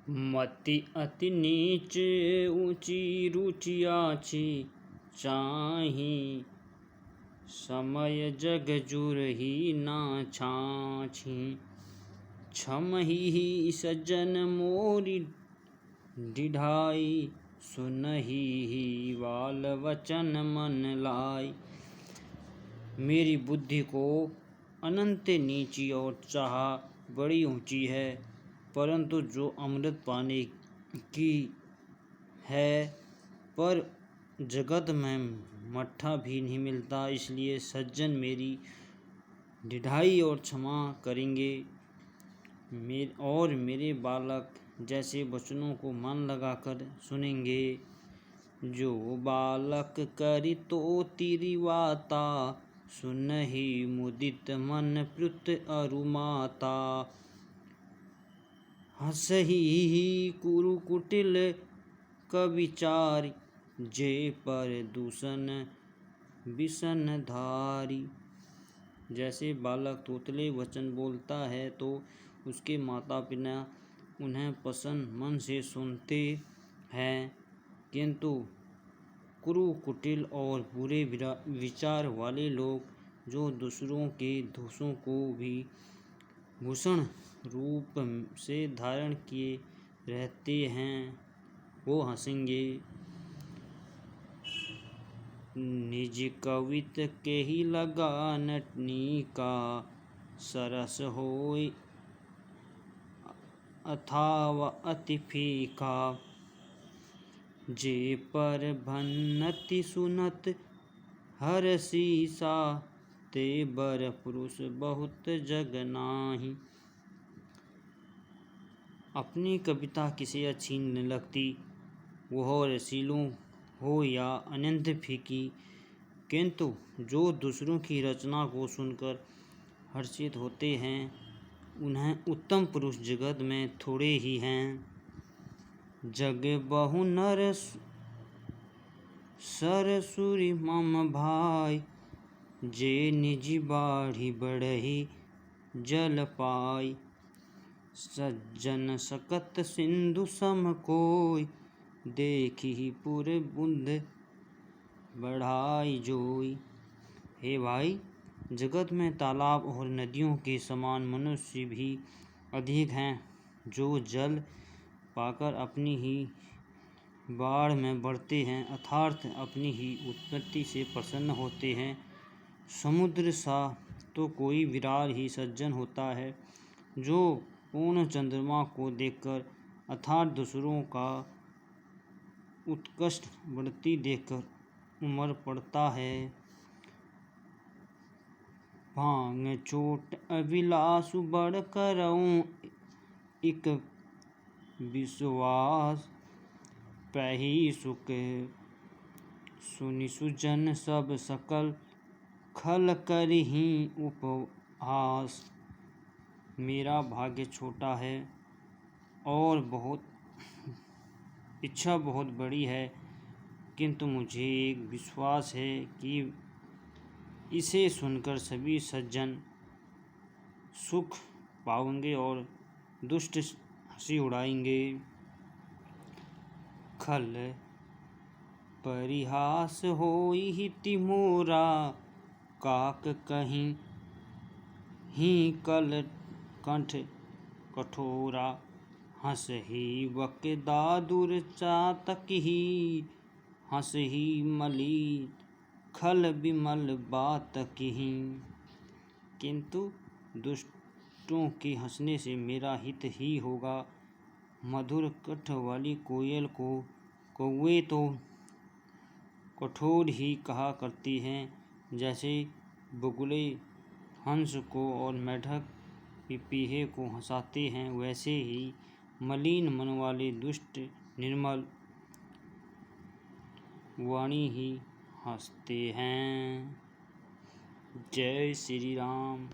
मति अति नीच ऊंची रुचि आछि, चाहि समय जग जुरहि ना छाछि। छमहि सज्जन मोरि डिढ़ाई, सुनहि बाल वचन मन लाई। मेरी बुद्धि को अनंत नीची और चाह बड़ी ऊंची है, परंतु जो अमृत पाने की है, पर जगत में मट्ठा भी नहीं मिलता। इसलिए सज्जन मेरी ढिढ़ाई और क्षमा करेंगे, और मेरे बालक जैसे वचनों को मन लगाकर सुनेंगे। जो बालक करि तो तिरिवाता, सुनहि मुदित मन प्युत अरु माता। हंसहि कुरुकुटिल कविचारी, जे पर दूषण विषण धारी। जैसे बालक तोतले वचन बोलता है तो उसके माता पिता उन्हें प्रसन्न मन से सुनते हैं, किंतु कुरुकुटिल और बुरे विचार वाले लोग जो दूसरों के दोषों को भी भूषण रूप से धारण किए रहते हैं, वो हंसेंगे। निज कवित केहि लगा नटनिका, सरस होय अथवा अति फीका। जे पर भन्नति सुनत हरषि सा, ते बर पुरुष बहुत जग नाहि। अपनी कविता किसे अच्छी न लगती, वह रसीलों हो या अनंत फीकी, किंतु जो दूसरों की रचना को सुनकर हर्षित होते हैं, उन्हें उत्तम पुरुष जगत में थोड़े ही हैं। जग बहु नर सरसुरि मम भाई, जे निज बाढ़ि बढ़हि जल पाई। सज्जन सकत सिंधु सम कोय, देखि पुर बुंद बढ़ाई जोई। हे भाई, जगत में तालाब और नदियों के समान मनुष्य भी अधिक हैं, जो जल पाकर अपनी ही बाढ़ में बढ़ते हैं, अर्थात अपनी ही उत्पत्ति से प्रसन्न होते हैं। समुद्र सा तो कोई विराट ही सज्जन होता है, जो पूर्ण चंद्रमा को देखकर अर्थात दूसरों का उत्कर्ष बढ़ती देखकर उमर पड़ता है। भांग चोट अभिलाषु बड़ करऊं, इक विश्वास पैहि सुख। सुनि सुजन सब सकल खल करहिं उपहास। मेरा भाग्य छोटा है और इच्छा बहुत बड़ी है, किंतु मुझे एक विश्वास है कि इसे सुनकर सभी सज्जन सुख पाएंगे और दुष्ट हंसी उड़ाएंगे। खल परिहास होई हिति मोरा, काक कहीं ही कल कंठ कठोरा। हंसहि बक दादुर चातकहि, हंसहि मलिन खल विमल बातकहि। किंतु दुष्टों के हंसने से मेरा हित ही होगा। मधुर कंठ वाली कोयल को कौवे तो कठोर ही कहा करती हैं, जैसे बगुले हंस को और मेढक पिपीहे को हंसाते हैं, वैसे ही मलिन मन वाले दुष्ट निर्मल वाणी ही हंसते हैं। जय श्री राम।